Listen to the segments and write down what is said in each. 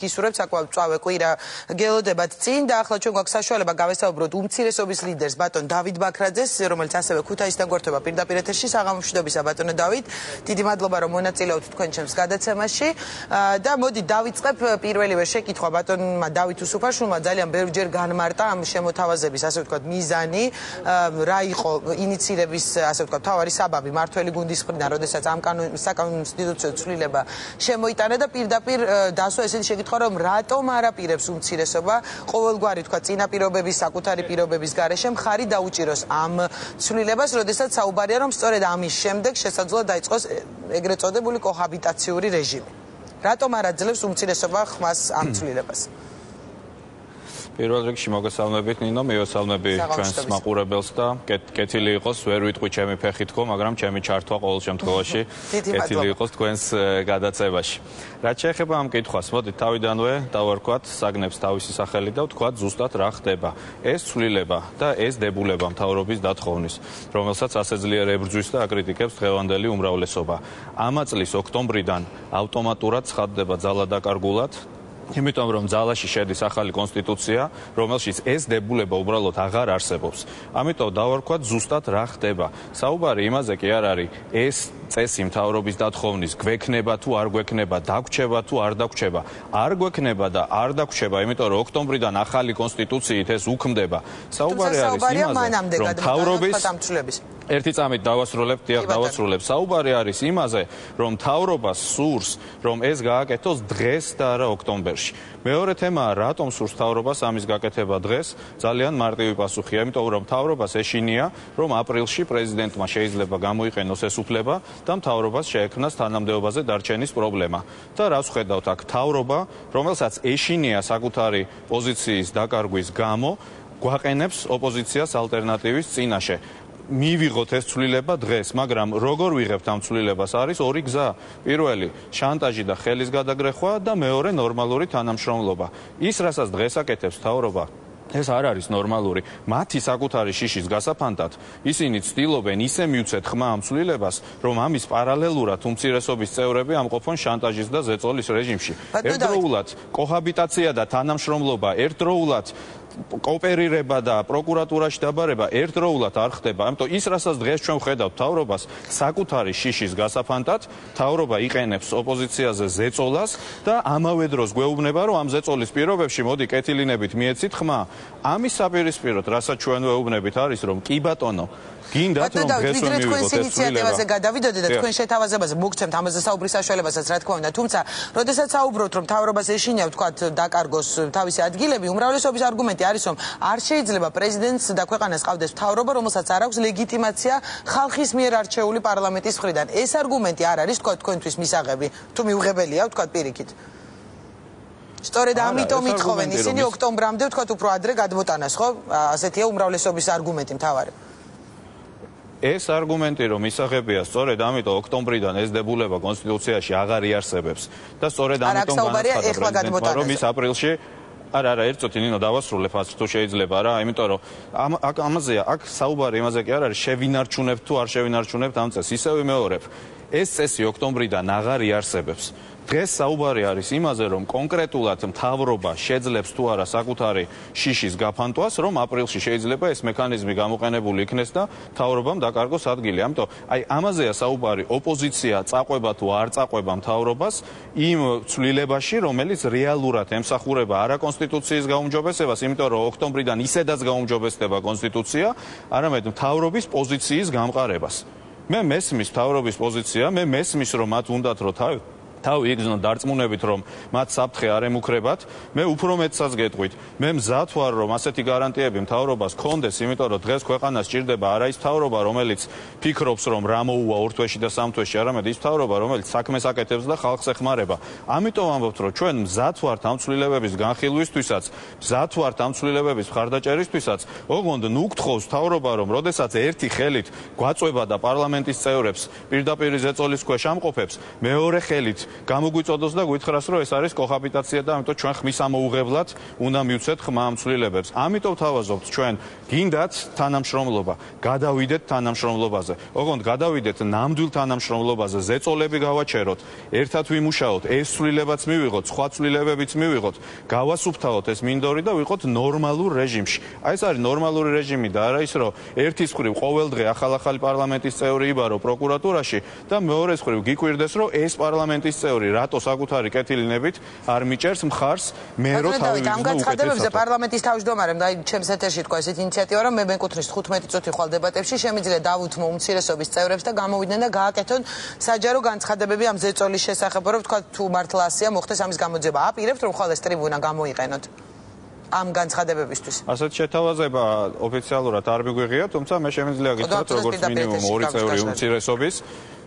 ისურვებთ საკმაოდ მწვავე კვირა გელოდებათ წინ და ახლა ჩვენ გვაქვს საშუალება გავესაუბროთ უმცირესობის ლიდერს ბატონ დავით ბაქრაძეს, რომელიც ასევე ქუთაისიდან გვერდება პირდაპირ ეთერში. საღამომშვიდობისა ბატონო დავით, დიდი მადლობა რომ მონაწილეობთ თქვენ ჩემს გადაცემაში და მოდი დავიწყებ პირველივე შეკითხვა ბატონმა დავით უსუფაშვილმა ძალიან ბევრჯერ განმარტა ამ შემოთავაზების ასე ვთქვათ მიზანი, რა იყო ინიციირების ასე ვთქვათ მთავარი საბაბი მართველი გუნდის მხრიდან, როდესაც ამ საკონსტიტუციო ცვლილება შემოიტანა და პირდაპირ დასვა ესეთი შეკითხვა რომ რატომ არ აპირებს უმცირესობა ყოველგვარი თქვა წინაპირობების საკუთარი პირობების გარეშე მხარი დაუჭიროს ამ ცვლილებას, როდესაც საუბარია რომ სწორედ ამის შემდეგ შესაძლოა დაიწყოს ეგრეთ წოდებული კოჰაბიტაციური რეჟიმი. რატომ არ აძლევს უმცირესობა ხმას ამ ცვლილებას? პირველ რიგში მოგესალმებით ნინო, მივესალმები ჩვენს მაყურებელს და კეთილი იყოს, ვერ ვიტყვი ჩემი ფეხით ხო, მაგრამ ჩემი ჩართვა ყოველ შემთხვევაში კეთილი იყოს თქვენს გადაცემაში. რაც შეეხება ამ კითხვას, მოდით თავიდანვე დავარქვათ საგნებს თავისი სახელი და ვთქვათ ზუსტად რა ხდება. ეს ცვლილება და ეს დებულება მთავრობის დათხოვნის, რომელსაც ასე ძლიერ ებრძვის და აკრიტიკებს დღევანდელი უმრავლესობა. ამა წლის ოქტომბრიდან ავტომატურად ცხადდება ძალადაკარგულად, იმიტომ რომ ძალაში შედის ახალი კონსტიტუცია, რომელშიც ეს დებულება უბრალოდ აღარ არსებობს. ამიტომ დავარქვათ ზუსტად რა ხდება. საუბარი იმაზე კი არ არის ეს წესი მთავრობის დათხოვნის გვექნება თუ არ გვექნება, დაგვრჩება თუ არ დაგვრჩება. არ გვექნება და არ დაგვრჩება, იმიტომ რომ ოქტომბრიდან ახალი კონსტიტუციით ეს უქმდება. საუბარი არის იმაზე, რომ მთავრობის ერთი წამით დავასრულებ, დავასრულებ. საუბარი არის იმაზე, რომ მთავრობას სურს, რომ ეს გააკეთოს დღეს და არა ოქტომბერში. მეორე თემაა, რატომ სურს მთავრობას ამის გაკეთება დღეს? ძალიან მარტივი პასუხია, იმიტომ რომ მთავრობას ეშინია, რომ აპრილში პრეზიდენტმა შეიძლება გამოიყენოს ეს უფლება და მთავრობას შეექმნას თანამდებობაზე დარჩენის პრობლემა. და რას ხედავთ აქ? მთავრობა, რომელსაც ეშინია საკუთარი პოზიციის დაკარგვის გამო, გვაყენებს ოპოზიციას ალტერნატივის წინაშე. მივიღოთ ეს ცვლილება დღეს, მაგრამ როგორ ვიღებთ ამ ცვლილებას? არის ორი გზა. პირველი, შანტაჟი და ხელის გადაგრეხვა და მეორე ნორმალური თანამშრომლობა. ის, რასაც დღეს აკეთებს მთავრობა, ეს არ არის ნორმალური. მათი საკუთარი შიშის გასაფანტად ისინი ცდილობენ ისე მივცეთ ხმა ამ ცვლილებას, რომ ამის პარალელურად უმცირესობის წევრები ამყოფონ შანტაჟის და ზეწოლის რეჟიმში. ერთდროულად კოჰაბიტაცია და თანამშრომლობა, ერთდროულად კოოპერირება და პროკურატურაში დაბარება ერთდროულად არ ხდება. ამიტომ ის, რასაც დღეს ჩვენ ვხედავთ მთავრობას, საკუთარი შიშის გასაფანტად, მთავრობა იყენებს ოპოზიციაზე ზეწოლას და ამავე დროს გვეუბნება, რომ ამ ზეწოლის პირობებში მოდი კეთილინებით მიეცით ხმა. ამის საპირისპიროდ, რასაც ჩვენ ვეუბნებით, არის რომ კი ბატონო, გინდათ რომ დღეს ვერ მივიღოთ ეს ინიციატივაზე გადავიდოდეთ და თქვენ შეთავაზებაზე მოგცემთ ამაზე საუბრის საშუალებასაც, რა თქმა უნდა, თუმცა როდესაც საუბრობთ რომ მთავრობას ეშინია ვთქვათ დაკარგოს თავისი ადგილები, უმრავლესობის არგუმენტი არის რომ არ შეიძლება პრეზიდენტს და ქვეყანას ყავდეს მთავრობა, რომელსაც არ აქვს ლეგიტიმაცია ხალხის მიერ არჩეული პარლამენტის მხრიდან. ეს არგუმენტი არ არის თქვა თქვენთვის მისაღები, თუ მიუღებელია ვთქვათ პირიქით. სწორედ ამიტომ ითხოვენ ისინი ოქტომბრამდე ვთქვათ უფრო ადრე გადმოტანას, ხო? ასეთია უმრავლესობის არგუმენტი მთავარი. ეს არგუმენტი რომ ისაღებია, სწორედ ამიტომ ოქტომბრიდან ეს დებულება კონსტიტუციაში აღარ იარსებებს და სწორედ ამიტომ განაცხადა პრეზიდენტმა, რომ ის აპრილში არა, ერთ წუთი ნინო დავასრულებ ასე თუ შეიძლება რა, იმიტომ რომ ამაზეა, აქ საუბარი იმაზე კი არ არის შევინარჩუნებთ თუ არ შევინარჩუნებთ ამ წესს, ისევ ვიმეორებ. ეს წესი ოქტომბრიდან აღარ იარსებებს. დღეს საუბარი არის იმაზე, რომ კონკრეტულად მთავრობა შეძლებს თუ არა საკუთარი შიშის გაფანტვას, რომ აპრილში შეიძლება ეს მექანიზმი გამოყენებული იქნეს და მთავრობამ დაკარგოს ადგილი. ამიტომ აი ამაზეა საუბარი, ოპოზიცია წაყვება თუ არ წაყვება მთავრობას იმ ცვლილებაში, რომელიც რეალურად ემსახურება არა კონსტიტუციის გაუმჯობესებას, იმიტომ რომ ოქტომბრიდან ისედაც გაუმჯობესდება კონსტიტუცია, არამედ მთავრობის პოზიციის გამყარებას. მე მესმის მთავრობის პოზიცია, მე მესმის რომ მათ უნდათ რომ თავი იგრძნოთ დარწმუნებით რომ მათ საფრთხე არ ემუქრებათ. მე უფრო მეტსაც გეტყვით, მე მზად ვარ რომ ასეთი გარანტიები მთავრობას ჰქონდეს, იმიტომ რომ დღეს ქვეყანას სჭირდება არა ის მთავრობა, რომელიც ფიქრობს რომ რა მოუვა ორ თვეში და სამ თვეში, არამედ ის მთავრობა, რომელიც საქმეს აკეთებს და ხალხს ეხმარება. ამიტომ ამბობთ რომ ჩვენ მზად ვართ ამ ცვლილებების განხილვისთვისაც, მზად ვართ ამ ცვლილებების მხარდაჭერისთვისაც. ოღონდ ნუ გთხოვს მთავრობა რომ როდესაც ერთი ხელით გვაწვება და პარლამენტის წევრებს პირდაპირ ზეწოლის ქვეშ ამყოფებს, მეორე ხელით გამოგვიწოდოს და გითხრას, რომ ეს არის კოჰაბიტაცია და ამიტომ ჩვენ ხმის ამოუღებლად უნდა მივცეთ ხმა ამ ცვლილებებს. ამიტომ თავაზობთ ჩვენ გინდათ თანამშრომლობა, გადავიდეთ თანამშრომლობაზე. ოღონდ გადავიდეთ ნამდვილ თანამშრომლობაზე, ზეწოლები გავაჩეროთ, ერთად ვიმუშაოთ, ეს ცვლილებაც მივიღოთ, სხვა ცვლილებებიც მივიღოთ, გავასუფთავოთ ეს მინდორი და ვიყოთ ნორმალურ რეჟიმში. აი ეს არის ნორმალური რეჟიმი და არა ის, რომ ერთის მხრივ ყოველდღე ახალ-ახალი პარლამენტის წევრი იბარო პროკურატურაში და მეორეს მხრივ გიკვირდეს, რომ ეს პარლამენტის წევრი რატო საკუთარი კეთილინებით არ მიჭერს მხარს მე რო თავი ვიზნო უკეთესად. ამ განცხადებებზე პარლამენტის თავმჯდომარემ და ჩემს ეთერში თქვა ესეთი ინიციატივა, რომ მე მეკუთვნის 15 წუთი ხვალ დებატებში შემიძლია დავუთმო უმცირესობის წევრებს და გამოვიდნენ და გააკეთონ საჯარო განცხადებები ამ ზეწოლის შესახებ, რომ თქვა თუ მართლა ასია მოხდეს ამის გამოძიება. აპირებთ რომ ხვალ ეს ტრიბუნა გამოიყენოთ ამ განცხადებებისთვის. ასეთ შეთავაზება ოფიციალურად არ მიგვიღია, თუმცა მე შემიძლია გითხრათ როგორც მინიმუმ 2 წევრი უმცირესობის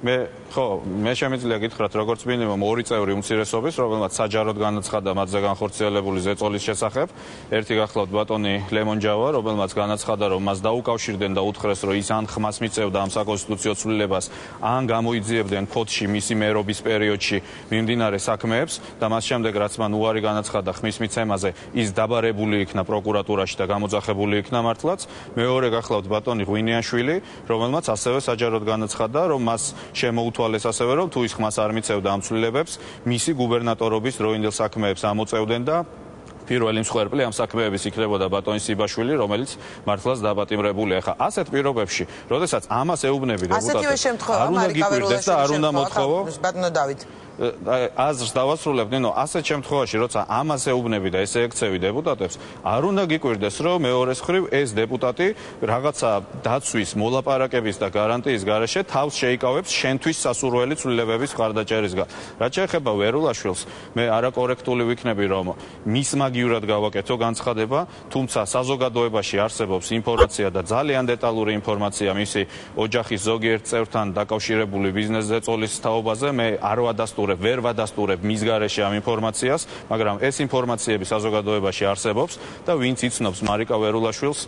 მე შემიძლია გითხრათ როგორც მინიმუმ 2 წევრი უმცირესობის, რომელმაც საჯაროდ განაცხადა მათზე განხორციელებული ზეწოლის შესახებ. ერთი გახლავთ ბატონი ლემონჯავა, რომელმაც განაცხადა, რომ მას დაუკავშირდნენ და უთხრეს, რომ ის ან ხმას მიწევდა ამ საკონსტიტუციო ცვლილებას, ან გამოიძიებდნენ ფოთში მისი მერობის პერიოდში მიმდინარე საქმეებს და მას შემდეგ რაც მან უარი განაცხადა ხმის მიცემაზე, ის დაბარებული იქნა პროკურატურაში და გამოძახებული იქნა მართლაც. მეორე გახლავთ ბატონი ღვინიანშვილი, რომელმაც ასევე საჯაროდ განაცხადა, რომ მას შემოუთვალეს ასევე, რომ თუ ის ხმას არ მიცევდა ამ ცვლილებებს, მისი გუბერნატორობის დროინდელ საქმეებს ამოწევდნენ და პირველი მსხვერპლი ამ საქმეების იქნებოდა ბატონი სიბაშვილი, რომელიც მართლაც დაბატიმრებულია. ახლა ასეთ პირობებში, როდესაც ამას ეუბნები დეპუტატებს, არ უნდა გიკვირდეს და არ უნდა მოთხოვო ბატონო დავით აზრს დავასრულებ, ნინო, ასეთ შემთხვევაში, როცა ამას ეუბნები და ესე ექცევი დეპუტატებს, არ უნდა გიკვირდეს, რომ მეორეს მხრივ ეს დეპუტატი რაღაცა დაცვის, მოლაპარაკების და გარანტიის გარეშე თავს შეიკავებს შენთვის სასურველი ცვლილებების მხარდაჭერისგან. რაც შეეხება ვერულაშვილს, მე არაკორექტული ვიქნები, რომ მის მაგივრად გავაკეთო განცხადება, თუმცა საზოგადოებაში არსებობს ინფორმაცია და ძალიან დეტალური ინფორმაცია მისი ოჯახის ზოგიერთ წევრთან დაკავშირებული ბიზნეს ზეწოლის თაობაზე, მე არ ვერ ვადასტურებ მის გარეშე ამ ინფორმაციას, მაგრამ ეს ინფორმაციები საზოგადოებაში არსებობს და ვინც იცნობს მარიკა ვერულაშვილს,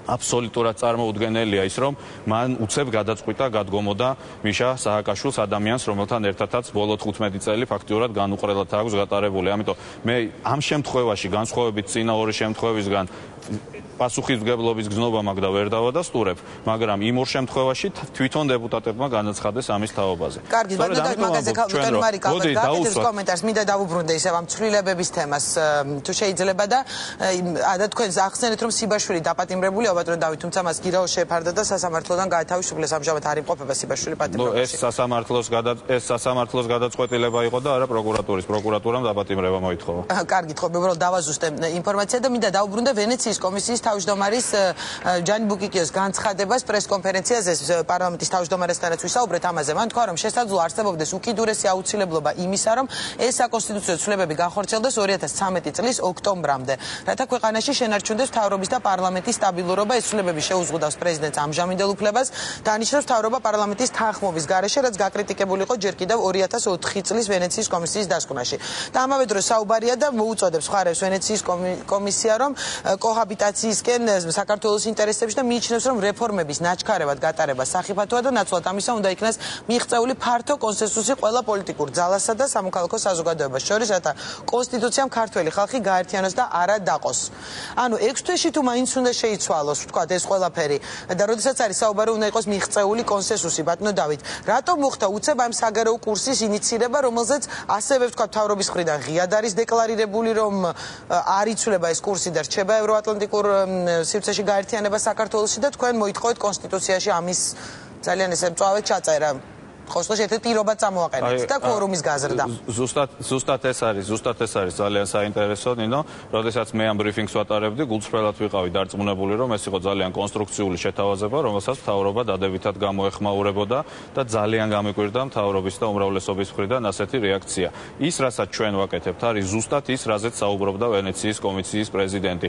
აბსოლუტურად წარმოუდგენელია ის, რომ მან უცებ გადაწყვიტა გადგომოდა მიშა სააკაშვილს, ადამიანს, რომელთან ერთადაც ბოლო 15 წელი ფაქტიურად განუყრელად აქვს გატარებული. ამიტომ მე ამ შემთხვევაში განსხვავებით წინა ორი შემთხვევისგან პასუხისმგებლობის გზნობა მაქვს და ვერ დავადასტურებ, მაგრამ იმ ორ შემთხვევაში თვითონ დეპუტატებმა განაცხადეს ამის თაობაზე. კარგი, ბატონო მაგაზე ბატონი მარიკა გააკეთებს კომენტარს, მინდა დავუბრუნდე ისევ ამ ცვლილებების თემას, თუ შეიძლება და და თქვენ ახსენეთ, რომ სიბაშვილი დაპატიმრებულია, ბატონო დავით, თუმცა მას გირაო შეფარდა და სასამართლოდან გაათავისუფლეს, ამჟამად არ იმყოფება სიბაშვილი პატიმრობაში. ეს სასამართლოს გადაწყვეტილება იყო და არა პროკურატურის. პროკურატურამ დაპატიმრება მოითხოვა. კარგი, თქო, მე უბრალოდ დავაზუსტე ინფორმაცია და მინდა დავუბრუნდე ვენეციის კომისიის თავმჯდომარის ჯანი ბუკიკიოს განცხადებას პრესკონფერენციაზე პარლამენტის თავმჯდომარესთანაც ვისაუბრეთ ამაზე. მან თქვა, რომ შესაძლოა არსებობდეს უკიდურესი აუცილებლობა იმისა, რომ ეს საკონსტიტუციო ცვლილებები განხორციელდეს 2013 წლის ოქტომბრამდე, რათა ქვეყანაში შენარჩუნდეს მთავრობის და პარლამენტის სტაბილურობა. ეს ცვლილებები შეუზღუდავს პრეზიდენტს ამჟამინდელ უფლებას, დანიშნავს მთავრობა პარლამენტის თანხმობის გარეშე, რაც გაკრიტიკებული იყო ჯერ კიდევ 2004 წლის ვენეციის კომისიის დასკვნაში. და ამავე დროს საუბარია და მოუწოდებს მხარებს ვენეციის კომისია, რომ კოჰაბიტაციისკენ საქართველოს ინტერესებში და მიიჩნევს, რომ რეფორმების ნაჩქარევად გატარება სახიფათოა და ნაცვლად ამისა უნდა იქნას მიღწეული ფართო კონსენსუსი ყველა პოლიტიკურ ძალასა და სამოქალაქო საზოგადოებას შორის, რათა კონსტიტუციამ ქართველი ხალხი გაერთიანოს და არა დაყოს. ანუ 6 თვეში თუ მაინც უნდა შეიცვალოს, ვთქვათ, ეს ყველაფერი და როდესაც არის საუბარი უნდა იყოს მიღწეული კონსენსუსი, ბატონო დავით, რატომ მოხდა უცებ ამ საგარეო კურსის ინიციირება, რომელზეც ასევე ვთქვათ მთავრობის მხრიდან ღიად არის დეკლარირებული, რომ არ იცვლება ეს კურსი და რჩება ევროატლანტიკურ სივრცეში გაერთიანება საქართველოში და თქვენ მოითხოვეთ კონსტიტუციაში ამის ძალიან ესე მწვავედ ჩაწერა. ხოსტო ერთ პირობა წამოაყენეთ და კვორუმის გაზრდა. ზუსტად ეს არის ძალიან საინტერესო, ნინო, როდესაც მე ამ ბრიფინგს ვატარებდი, გულწრფელად ვიყავი დარწმუნებული, რომ ეს იყო ძალიან კონსტრუქციული შეთავაზება, რომელსაც მთავრობა დადებითად გამოეხმაურებოდა და ძალიან გამიკვირდა მთავრობის და უმრავლესობის მხრიდან ასეთი რეაქცია. ის, რასაც ჩვენ ვაკეთებთ, არის ზუსტად ის, რაზეც საუბრობდა ვენეციის კომისიის პრეზიდენტი.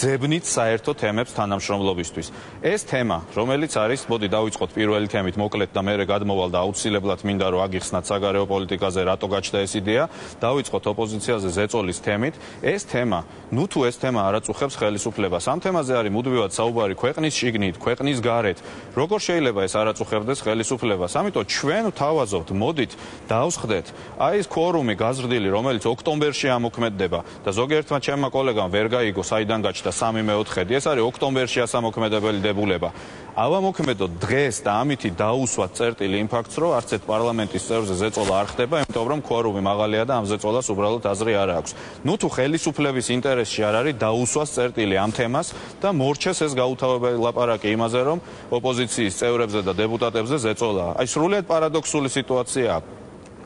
ძებნით საერთო თემებს თანამშრომლობისთვის. ეს თემა, რომელიც არის, მოდი დავიწყოთ პირველი თემით, მოკლედ და მერე გადმოვარდნილ წამოვალ და აუცილებლად მინდა რომ აგიხსნათ საგარეო პოლიტიკაზე რატო გაჩნდა ეს იდეა, დავიწყოთ ოპოზიციაზე ზეწოლის თემით. ეს თემა, თუ ეს თემა არ აწუხებს ხელისუფლებას, ამ თემაზე არის მუდმივად საუბარი ქვეყნის შიგნით, ქვეყნის გარეთ. როგორ შეიძლება ეს არ აწუხებდეს ხელისუფლებას? ამიტომ ჩვენ ვთავაზობთ, მოდით დავსხდეთ აი ეს quorum-ი გაზრდილი, რომელიც ოქტომბერში ამოქმედდება და ზოგიერთმა ჩემმა კოლეგამ ვერ გაიგო, საიდან გაჩნდა 3/4. ეს არის ოქტომბერში ასამოქმედებელი დებულება. ავამოქმედოთ დღეს და ამითი დაუსვათ წერტილი იმ ფაქტს, რომ არც ერთ პარლამენტის წევრზე ზეწოლა არ ხდება, იმიტომ რომ quorum-ი მაღალია და ამ ზეწოლას უბრალოდ აზრი არ აქვს. თუ ხელისუფლების ინტერესში არ არის დაუსვას წერტილი ამ თემას და მორჩეს ეს გაუთავებელი ლაპარაკი იმაზე, რომ ოპოზიციის წევრებზე და დეპუტატებზე ზეწოლაა. აი სრულიად პარადოქსული სიტუაციაა.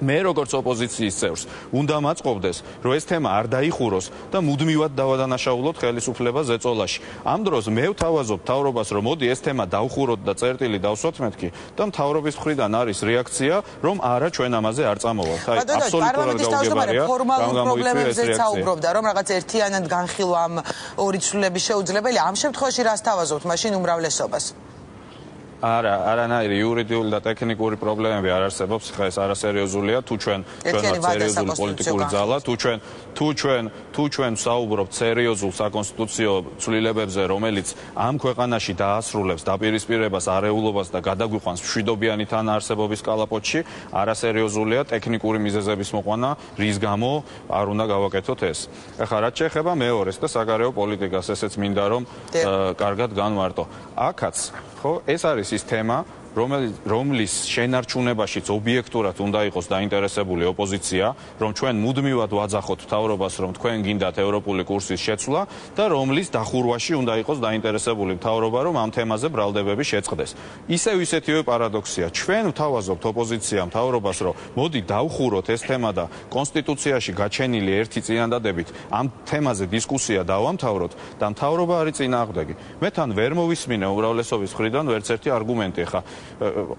მე როგორც ოპოზიციის წევრს უნდა მაწყობდეს, რომ ეს თემა არ დაიხუროს და მუდმივად დავადანაშაულოთ ხელისუფლებას ზეწოლაში. ამ დროს მე ვთავაზობ მთავრობას, რომ მოდი ეს თემა დავხუროთ და წერტილი დავსვათ მეთქი და მთავრობის მხრიდან არის რეაქცია, რომ არა ჩვენ ამაზე არ წამოვალთ. აი აბსოლუტურად გაუგებარია. ფორმალურ პრობლემებზე საუბრობდა, რომ რაღაც ერთიანად განხილვა ამ ორი ცვლილების შეუძლებელი. ამ შემთხვევაში რას თავაზობთ მაშინ უმრავლესობას? არანაირი იურიდიული და ტექნიკური პრობლემები არ არსებობს, ხა ეს არასერიოზულია, თუ ჩვენ ვართ სერიოზული პოლიტიკური ძალა, თუ ჩვენ საუბრობთ სერიოზულ საკონსტიტუციო ცვლილებებზე, რომელიც ამ ქვეყანაში დაასრულებს დაპირისპირებას, არეულობას და გადაგვიყვანს მშვიდობიანი თანაარსებობის კალაპოტში, არასერიოზულია ტექნიკური მიზეზების მოყვანა, რის გამო არ უნდა გავაკეთოთ ეს. ეხლა რაც შეეხება მეორეს და საგარეო პოლიტიკას, ესეც მინდა რომ კარგად განვარტო. აქაც ხო ეს არის ის თემა, რომლის შენარჩუნებაშიც ობიექტურად უნდა იყოს დაინტერესებული ოპოზიცია, რომ ჩვენ მუდმივად ვაძახოთ მთავრობას, რომ თქვენ გინდათ ევროპული კურსის შეცვლა და რომლის დახურვაში უნდა იყოს დაინტერესებული მთავრობა, რომ ამ თემაზე ბრალდებები შეწყდეს. ისეთივე პარადოქსია. ჩვენ ვთავაზობთ ოპოზიცია მთავრობას, რომ მოდი დავხუროთ ეს თემა და კონსტიტუციაში გაჩენილი ერთი წინადადებით ამ თემაზე დისკუსია დავამთავროთ და მთავრობა არის წინააღმდეგი. მე თან ვერ მოვისმინე უმრავლესობის მხრიდან ვერც ერთი არგუმენტი. ხა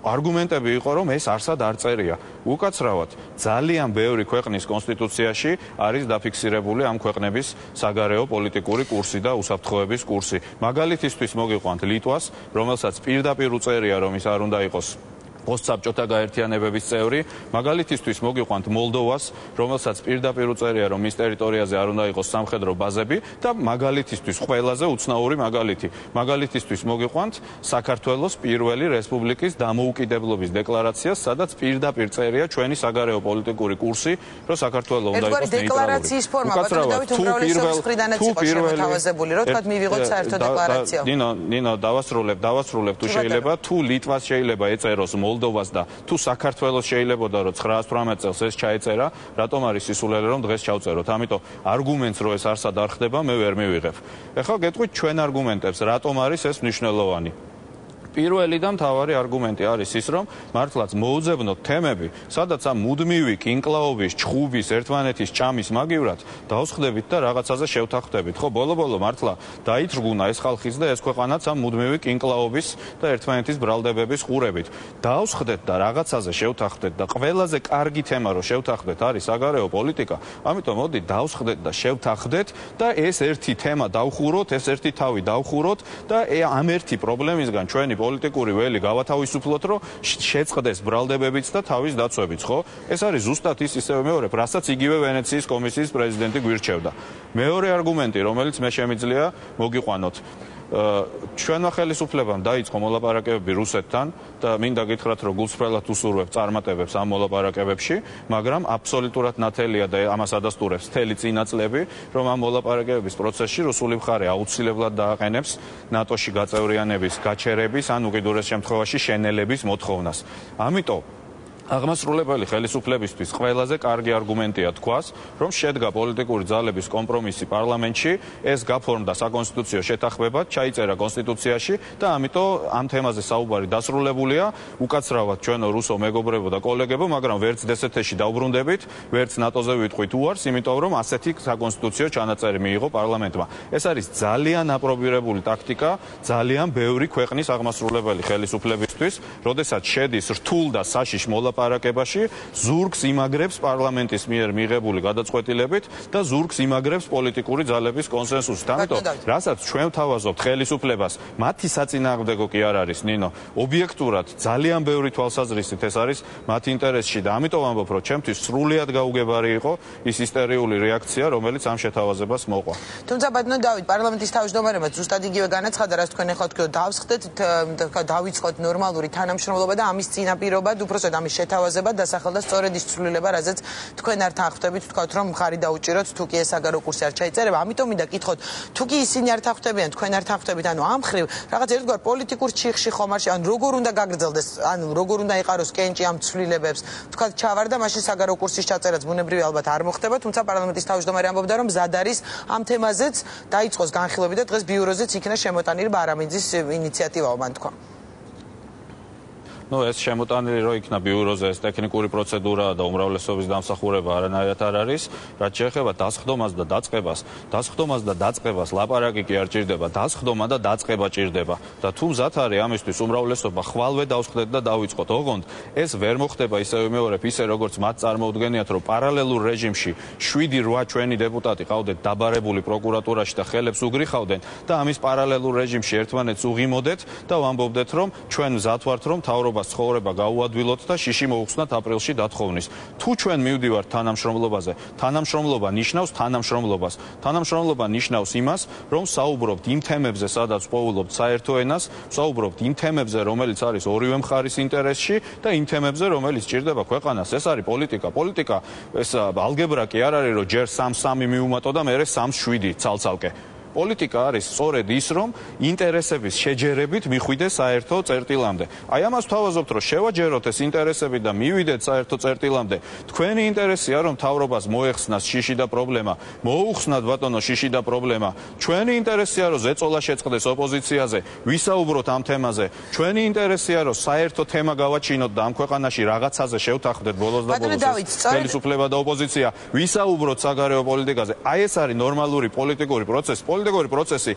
არგუმენტები იყო, რომ ეს არსად არ წერია. უკაცრავად, ძალიან ბევრი ქვეყნის კონსტიტუციაში არის დაფიქსირებული ამ ქვეყნების საგარეო პოლიტიკური კურსი და უსაფრთხოების კურსი. მაგალითისთვის მოგიყვანთ ლიტვას, რომელსაც პირდაპირ უწერია, რომ ის არ უნდა იყოს პოსტსაბჭოთა გაერთიანებების წევრი, მაგალითისთვის მოგიყვანთ მოლდოვას, რომელსაც პირდაპირ უწერია, რომ მის ტერიტორიაზე არ უნდა იყოს სამხედრო ბაზები და მაგალითისთვის ყველაზე უცნაური მაგალითისთვის მოგიყვანთ საქართველოს პირველი რესპუბლიკის დამოუკიდებლობის დეკლარაციას, სადაც პირდაპირ წერია ჩვენი საგარეო პოლიტიკური კურსი, რომ საქართველოს უნდა იყოს ნეიტრალური. დეკლარაციის ფორმა, ბატონო დავით უმრავლესობის მხრიდანაც იყო შემოთავაზებული, რომ თქვათ მივიღოთ საერთო დეკლარაცია. ნინო, დავასრულებ თუ შეიძლება, თუ ლიტვას შეიძლება ეწეროს მოლდოვას და თუ საქართველოს შეიძლებოდა რომ 918 წელს ეს ჩაეწერა, რატომ არის სისულელე რომ დღეს ჩავწეროთ? ამიტომ არგუმენტს რომ ეს არსად არ ხდება, მე ვერ მივიღებ. ეხლა გეტყვით ჩვენ არგუმენტებს, რატომ არის ეს მნიშვნელოვანი? პირველი და მთავარი არგუმენტი არის ის, რომ მართლაც მოუძებნოთ თემები, სადაც ამ მუდმივი კინკლაობის, ჩხუბის, ერთმანეთის ჭამის მაგივრად დავსხდებით და რაღაცაზე შევთანხმდებით. ხო, ბოლო-ბოლო მართლა დაითრგუნა ეს ხალხიც და ეს ქვეყანაც ამ მუდმივი კინკლაობის და ერთმანეთის ბრალდებების ყურებით. დავსხდეთ და რაღაცაზე შევთანხმდეთ და ყველაზე კარგი თემა რომ შევთანხმდეთ არის საგარეო პოლიტიკა. ამიტომ მოდი დავსხდეთ და შევთანხმდეთ და ეს ერთი თემა დავხუროთ, ეს ერთი თავი დავხუროთ და ამ ერთი პრობლემისგან ჩვენი პოლიტიკური ველი გავათავისუფლოთ, რომ შეწყდეს ბრალდებებიც და თავის დაცვებიც, ხო? ეს არის ზუსტად ის ისევე მეორე, რასაც იგივე ვენეციის კომისიის პრეზიდენტი გვირჩევდა. მეორე არგუმენტი, რომელიც მე შემიძლია მოგიყვანოთ. ჩვენმა ხელისუფლებამ დაიწყო მოლაპარაკებები რუსეთთან და მინდა გითხრათ, რომ გულწრფელად უსურვებ წარმატებებს ამ მოლაპარაკებებში, მაგრამ აბსოლუტურად ნათელია და ამას ადასტურებს მთელი წინაწლები, რომ ამ მოლაპარაკებების პროცესში რუსული მხარე აუცილებლად დააყენებს ნატოში გაწევრიანების, გაჩერების, ან უკიდურეს შემთხვევაში შენელების მოთხოვნას. ამიტომ აღმასრულებელი ხელისუფლებისთვის ყველაზე კარგი არგუმენტია თქვას, რომ შედგა პოლიტიკური ძალების კომპრომისი პარლამენტში, ეს გაფორმდა საკონსტიტუციო შეთანხმებად, ჩაიწერა კონსტიტუციაში და ამიტომ ამ თემაზე საუბარი დასრულებულია. უკაცრავად ჩვენო რუსო მეგობრებო და კოლეგებო, მაგრამ ვერც დსთ-ში დავბრუნდებით, ვერც ნატოზე ვიტყვით უარს, იმიტომ რომ ასეთი საკონსტიტუციო ჩანაწერი მიიღო პარლამენტმა. ეს არის ძალიან აპრობირებული ტაქტიკა, ძალიან ბევრი ქვეყნის აღმასრულებელი ხელისუფლებისთვის, როდესაც შედის რთულ და საშიშ მოლაპარაკებაში ზურგს იმაგრებს პარლამენტის მიერ მიღებული გადაწყვეტილებით და ზურგს იმაგრებს პოლიტიკური ძალების კონსენსუსით. ამიტომ, რასაც ჩვენ ვთავაზობთ ხელისუფლებას, მათი საწინააღმდეგო კი არ არის, ნინო, ობიექტურად ძალიან ბევრი თვალსაზრისით ეს არის მათი ინტერესში და ამიტომ ამბობ, რომ ჩემთვის სრულიად გაუგებარი იყო ის ისტერიული რეაქცია, რომელიც ამ შეთავაზებას მოყვა. თუმცა ბატონო დავით, პარლამენტის თავმჯდომარემაც ზუსტად იგივე განაცხადა, რაც თქვენ ეხლა თქვენ დავსხდეთ, დავიწყოთ ნორმალური თანამშრომლობა და ამის წინაპირობად, უпроსოდ ამის შეთავაზება დასახელდა სწორედ ის ცვლილება, რაზეც თქვენ არ თანხმდებით, თქვათ რომ მხარი დაუჭიროთ, თუ კი ეს საგარეო კურსი არ ჩაიწერება. ამიტომ მინდა გითხოთ, თუ კი ისინი არ თანხმდებიან, თქვენ არ თანხმდებით, ანუ ამ ხრივ რაღაც ერთგვარ პოლიტიკურ ჩიხში ხომ არ ანუ როგორ უნდა გაგრძელდეს, ანუ როგორ უნდა იყაროს კენჭი ამ ცვლილებებს, თქვათ ჩავარდა, მაშინ საგარეო კურსის ჩაწერაც ბუნებრივი ალბათ არ მოხდება, თუმცა პარლამენტის თავმჯდომარე ამბობდა, რომ მზად არის ამ თემაზეც დაიწყოს განხილვები და დღეს ბიუროზეც იქნა შემოტანილი ბარამიძის ინიციატივაო, მან თქვა. ეს შემოტანილი რო იქნა ბიუროზე ეს ტექნიკური პროცედურაა და უმრავლესობის დამსახურება არანაირად არ არის, რაც შეეხება დასხდომას და დაწყებას ლაპარაკი კი არ ჭირდება, დასხდომა და დაწყება ჭირდება და თუ მზად არის ამისთვის უმრავლესობა ხვალვე დავსხდეთ და დავიწყოთ. ოღონდ ეს ვერ მოხდება ისევ მეორებ, ისე როგორც მათ წარმოუდგენიათ, რომ პარალელურ რეჟიმში 7-8 ჩვენი დეპუტატი ყავდეთ დაბარებული პროკურატურაში და ხელებს უგრიხავდნენ და ამის პარალელურ რეჟიმში ერთმანეთს უღიმოდეთ და ვამბობდეთ, რომ ჩვენ მზად ვართ, რომ თავრობა ცხოვრება გაუადვილოთ და შიში მოუხსნათ აპრილში დათხოვნის. თუ ჩვენ მივდივართ თანამშრომლობაზე, თანამშრომლობა ნიშნავს თანამშრომლობას. თანამშრომლობა ნიშნავს იმას, რომ საუბრობთ იმ თემებზე, სადაც პოულობთ საერთო ენას, საუბრობთ იმ თემებზე, რომელიც არის ორივე მხარის ინტერესში და იმ თემებზე, რომელიც ჭირდება ქვეყანას. ეს არის პოლიტიკა. პოლიტიკა ეს ალგებრა კი არ არის, რომ ჯერ 3-3 მიუმატო და მერე 3-7 ცალცალკე. პოლიტიკა არის სწორედ ის, რომ ინტერესების შეჯერებით მიხვიდეს საერთო წერტილამდე. აი ამას ვთავაზობთ, რომ შევაჯეროთ ეს ინტერესები და მივიდეთ საერთო წერტილამდე. თქვენი ინტერესია, რომ თავრობას მოეხსნას შიში და პრობლემა, მოუხსნათ ბატონო შიში და პრობლემა. ჩვენი ინტერესია, რომ ზეწოლა შეწყდეს ოპოზიციაზე, ვისაუბროთ ამ თემაზე. ჩვენი ინტერესია, რომ საერთო თემა გავაჩინოთ და ამ ქვეყანაში რაღაცაზე შევთანხმდეთ ბოლოს და ბოლოს. ხელისუფლება და ოპოზიცია ვისაუბროთ საგარეო პოლიტიკაზე. აი ეს არის ნორმალური პოლიტიკური პროცესი. პოლიტიკური პროცესი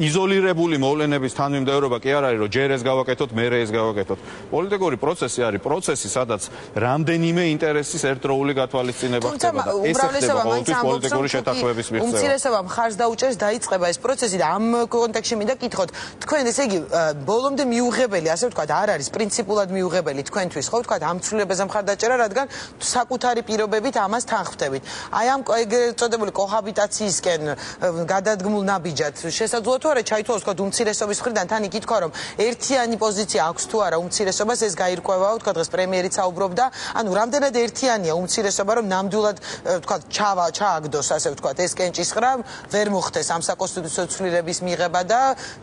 იზოლირებული მოვლენების თანმიმდევრობა კი არ არის, რომ ჯერ ეს გავაკეთოთ, მერე ეს გავაკეთოთ. პოლიტიკური პროცესი არის პროცესი, სადაც რამდენიმე ინტერესის ერთდროული გათვალისწინება ხდება და ეს ხდება ყოველთვის პოლიტიკური შეთანხმების მიღწევა. უმცირესობა მხარს დაუჭერს დაიწყება ეს პროცესი და ამ კონტექსტში მინდა გითხოთ, თქვენ ესე იგი ბოლომდე მიუღებელი, ასე ვთქვათ, არ არის პრინციპულად მიუღებელი თქვენთვის, ხო ვთქვათ, ამ ცვლილებაზე მხარდაჭერა, რადგან საკუთარი პირობებით ამას თანხმდებით. აი ამ ეგრეთ წოდებული კოჰაბიტაციისკენ გადადგმულ ნაბიჯად შესაძლოა თუ არა ჩაითვალოს თქვა უმცირესობის მხრიდან თან იქ ითქვა რომ ერთიანი პოზიცია აქვს თუ არა უმცირესობას ეს გაირკვევაო თქვა დღეს პრემიერიც საუბრობდა ანუ რამდენად ერთიანია უმცირესობა რომ ნამდვილად თქვა ჩააგდოს ასე ვთქვა ეს კენჭისყრა ვერ მოხდეს ამ საკონსტიტუციო ცვლილების მიღება და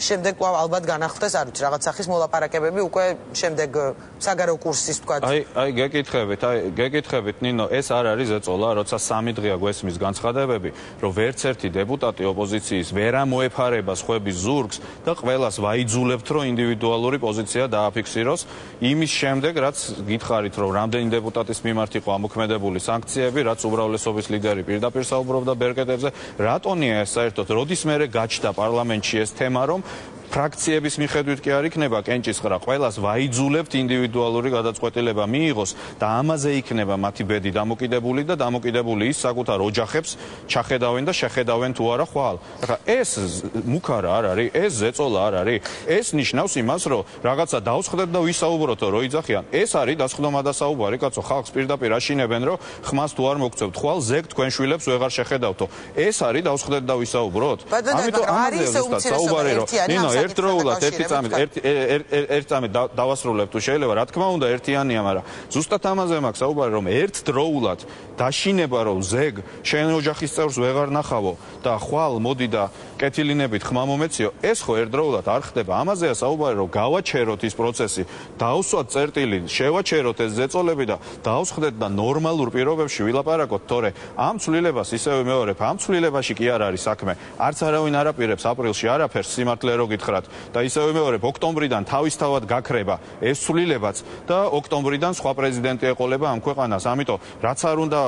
შემდეგ კვლავ ალბათ განახლდეს არ ვიცი რაღაც სახის მოლაპარაკებები უკვე შემდეგ საგარეო კურსის თქვა აი გეკითხებით ნინო ეს არ არის ზეწოლა როცა 3 დღეა გვესმის განცხადებები რომ ვერც ერთი დეპუტატი ოპოზიციის ვერ ამოეფარება სხვების ზურგს და ყველას ვაიძულებთ რომ ინდივიდუალური პოზიცია დააფიქსიროს იმის შემდეგ რაც გითხარით რომ რამდენი დეპუტატის მიმართ იყო ამოქმედებული სანქციები რაც უმრავლესობის ლიდერი პირდაპირ საუბრობდა ბერკეტებზე რატონია ეს საერთოდ როდის მერე გაჩნდა პარლამენტში ეს თემა რომ ფრაქციების მიხედვით კი არ იქნება კენჭისყრა ყველას ვაიძულებთ ინდივიდუალური გადაწყვეტილება მიიღოს და ამაზე იქნება მათი ბედი დამოკიდებული და დამოკიდებული ის საკუთარ ოჯახებს ჩახედავენ და შეხედავენ თუ არა ხვალ. ახლა ეს მუქარა არ არის, ეს ზეწოლა არ არის. ეს ნიშნავს იმას, რომ რაღაცა დავსხდეთ და ვისაუბროთო, რო იძახიან. ეს არის დასხდომა და საუბარი, კაცო, ხალხს პირდაპირ აშინებენ, რომ ხმას თუ არ მოგწევთ ხვალ, ზეგ თქვენ შვილებს ვეღარ შეხედავთო. ეს არის დავსხდეთ და ვისაუბროთ. ამიტომ ამაზე ზუსტად საუბარი რომ ნინო ერთდროულად ერთ წამით დავასრულებ თუ შეიძლება რა თქმა უნდა ერთიანია მაგრამ ზუსტად ამაზე მაქვს საუბარი რომ ერთდროულად დაშინება რომ ზეგ შენ ოჯახის წევრს ვეღარ ნახავო და ხვალ მოდი და კეთილინებით ხმა მომეციო ეს ხო ერთდროულად არ ხდება ამაზეა საუბარი რომ გავაჩეროთ ის პროცესი დავსვათ წერტილი შევაჩეროთ ეს ზეწოლები და დავსხდეთ და ნორმალურ პირობებში ვილაპარაკოთ თორე ამ ცვლილებას ისევე მეორებ ამ ცვლილებაში კი არ არის საქმე არც არავინ არაპირებს აპრილში არაფერს სიმართლე რო გითხრათ გითხრათ და ისევე მეორებ ოქტომბრიდან თავისთავად გაქრება ეს ცვლილებაც და ოქტომბრიდან სხვა პრეზიდენტი ეყოლება ამ ქვეყანას. ამიტომ რაც არ უნდა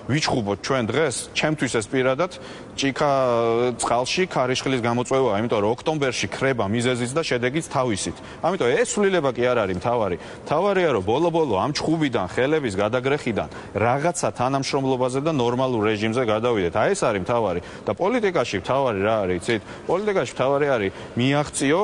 ვიჩხუბოთ ჩვენ დღეს, ჩემთვის ეს პირადად ჭიქა წყალში ქარიშხლის გამოწვევაა, იმიტომ რომ ოქტომბერში ქრება მიზეზიც და შედეგიც თავისით. ამიტომ ეს ცვლილება კი არ არის მთავარი. მთავარია რომ ბოლო-ბოლო ამ ჩხუბიდან, ხელების გადაგრეხიდან რაღაცა თანამშრომლობაზე და ნორმალურ რეჟიმზე გადავიდეთ. აი ეს არის მთავარი. და პოლიტიკაში მთავარი რა არის, იცით? პოლიტიკაში მთავარი არის მიაღწიო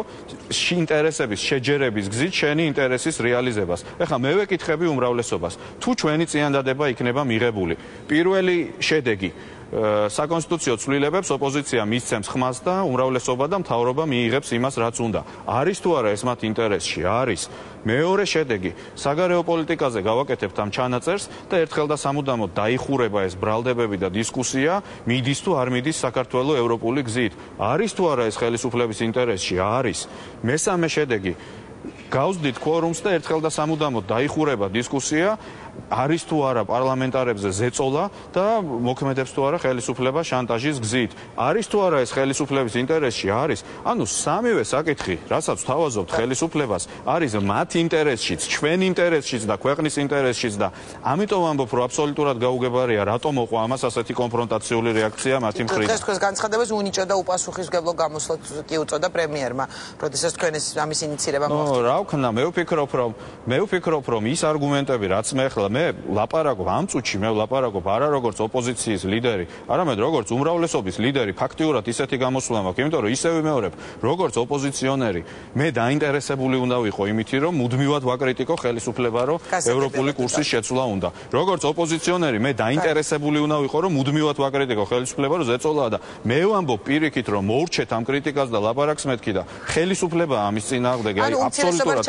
ინტერესების შეჯერების გზით შენი ინტერესის რეალიზებას. ეხლა მე ვეკითხები უმრავლესობას, თუ ჩვენი წინადადება იქნება მიღებული. პირველი შედეგი საკონსტიტუციო ცვლილებებს ოპოზიცია მისცემს ხმას და უმრავლესობა და მთავრობა მიიღებს იმას, რაც უნდა. არის თუ არა ეს მათ ინტერესში? არის. მეორე შედეგი, საგარეო პოლიტიკაზე გავაკეთებთ ამ ჩანაწერს და ერთხელ და სამუდამოდ დაიხურება ეს ბრალდებები და დისკუსია, მიდის თუ არ მიდის საქართველოს ევროპული გზით. არის თუ არა ეს ხელისუფლების ინტერესში? არის. მესამე შედეგი, გავსდით quorums და ერთხელ და სამუდამოდ დაიხურება დისკუსია, არის თუ არა პარლამენტარებზე ზეწოლა და მოქმედებს თუ არა ხელისუფლება შანტაჟის გზით. არის თუ არა ეს ხელისუფლების ინტერესში? არის. ანუ სამივე საკითხი, რასაც თავაზობთ ხელისუფლებას, არის მათ ინტერესშიც, ჩვენ ინტერესშიც და ქვეყნის ინტერესშიც და ამიტომ ამბობ, რომ აბსოლუტურად გაუგებარია, რატომ მოყვა ამას ასეთი კონფრონტაციული რეაქცია მათი მხრიდან. დღეს თქვენს განცხადებას უნიჭო და უპასუხისმგებლო გამოსვლად კი უწოდა პრემიერმა, როდესაც თქვენ ამის ინიცირება მოხდა. რა ვქნა, მე ვფიქრობ, რომ ის არგუმენტები, რაც მე ახლა მე ლაპარაკობ ამ წუთში, მე ვლაპარაკობ არა როგორც ოპოზიციის ლიდერი, არამედ როგორც უმრავლესობის ლიდერი, ფაქტიურად ისეთი გამოსვლა მაქვს, იმიტომ რომ ისევ ვიმეორებ, როგორც ოპოზიციონერი, მე დაინტერესებული უნდა ვიყო იმითი, რომ მუდმივად ვაკრიტიკო ხელისუფლება, რომ ევროპული კურსის შეცვლა უნდა. როგორც ოპოზიციონერი, მე დაინტერესებული უნდა ვიყო, რომ მუდმივად ვაკრიტიკო ხელისუფლება, რომ ზეწოლაა და მე ვამბობ პირიქით, რომ მოურჩეთ ამ კრიტიკას და ლაპარაკს მეთქი და ხელისუფლება ამის წინააღმდეგი არის აბსოლუტურად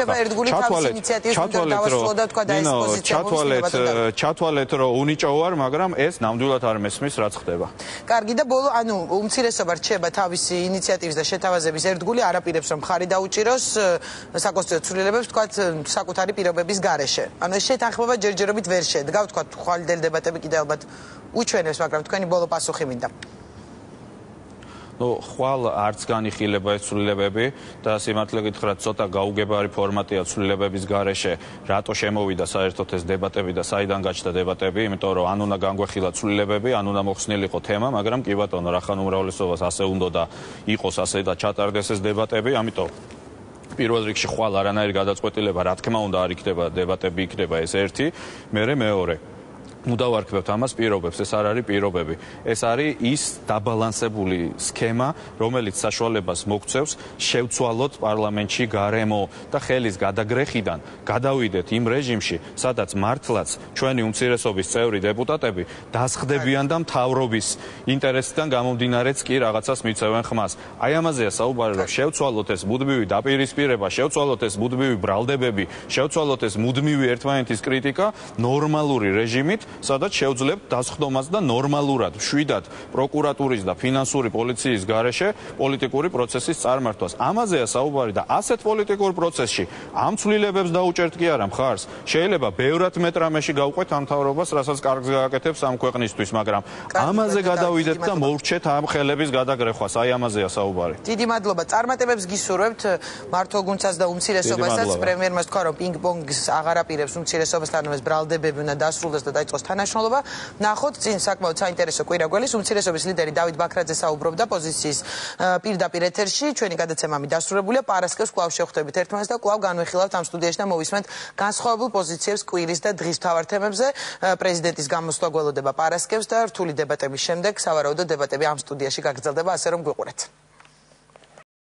ჩათვალეთ, რომ უნიჭო ვარ, მაგრამ ეს ნამდვილად არ მესმის, რაც ხდება. კარგი და ბოლო, ანუ უმცირესობა რჩება თავისი ინიციატივის და შეთავაზების ერთგული, არაპირებს რომ მხარი დაუჭიროს საკონსტიტუციო ცვლილებებს, თქვათ, საკუთარი პირობების გარეშე. ანუ ეს შეთანხმება ჯერჯერობით ვერ შედგა, თქვათ, ხვალიდელი დებატები კიდევ ალბათ უჩვენებს, მაგრამ თქვენი ბოლო პასუხი მინდა. ხვალ არც განიხილება ეს ცვლილებები და სიმართლე გითხრათ, ცოტა გაუგებარი ფორმატია ცვლილებების გარეშე, რატო შემოვიდა საერთოდ ეს დებატები და საიდან გაჩნდა დებატები, იმიტომ რომ ან უნდა განგვეხილა ცვლილებები, ან უნდა მოხსნილიყო თემა, მაგრამ კი ბატონო, რახან უმრავლესობას ასე უნდა და იყოს ასე და ჩატარდეს ეს დებატები, ამიტომ პირველ რიგში ხვალ არანაირი გადაწყვეტილება, რა თქმა უნდა, არ იქნება დებატები, იქნება ეს ერთი, მერე მეორე. მუდავარქებთ ამას პირობებს, ეს არ არის პირობები. ეს არის ის დაბალანსებული სქემა, რომელიც საშუალებას მოგცევს შევცვალოთ პარლამენტში გარემო და ხელის გადაგრეხიდან გადავიდეთ იმ რეჟიმში, სადაც მართლაც ჩვენი უმცირესობის წევრი დეპუტატები დასხდებიან და მთავრობის ინტერესიდან გამომდინარეც კი რაღაცას მიცევენ ხმას. აი ამაზეა საუბარი, რომ შევცვალოთ ეს მუდმივი დაპირისპირება, შევცვალოთ ეს მუდმივი ბრალდებები, შევცვალოთ ეს მუდმივი ერთმანეთის კრიტიკა ნორმალური რეჟიმით, სადაც შევძლებთ დასხდომას და ნორმალურად, მშვიდად პროკურატურის და ფინანსური პოლიციის გარეშე პოლიტიკური პროცესის წარმართვას. ამაზეა საუბარი და ასეთ პოლიტიკურ პროცესში ამ ცვლილებებს დაუჭერთ კი არა მხარს. შეიძლება ბევრად მეტ რამეში გავყვეთ ამ მთავრობას, რასაც კარგს გააკეთებს ამ ქვეყნისთვის, მაგრამ ამაზე გადავიდეთ და მოურჩეთ ამ ხელების გადაგრეხვას. აი ამაზეა საუბარი. დიდი მადლობა. წარმატებებს გისურვებთ მართლგუნცას და უმცირესობასაც. პრემიერმა თქვა, რომ პინგ-პონგს აღარ აპირებს უმცირესობასთან, ეს ბრალდებები უნდა დასრულდეს და დაიწყოს თანაშრომლობა. ნახოთ წინ საკმაოდ საინტერესო კვირაგველის უმცირესობის ლიდერი დავით ბაქრაძე საუბრობდა პოზიციის პირდაპირ ეთერში. ჩვენი გადაცემა დასრულებულია. პარასკევს კვლავ შევხვდებით ერთმანეთს და კვლავ განვეხილავთ ამ სტუდიაში და მოვისმენთ განსხვავებულ პოზიციებს კვირის და დღის მთავარ თემებზე. პრეზიდენტის გამოსვლა გველოდება პარასკევს და რთული დებატების შემდეგ სავარაუდოდ დებატები ამ სტუდიაში გაგრძელდება, ასე რომ გვიყურეთ.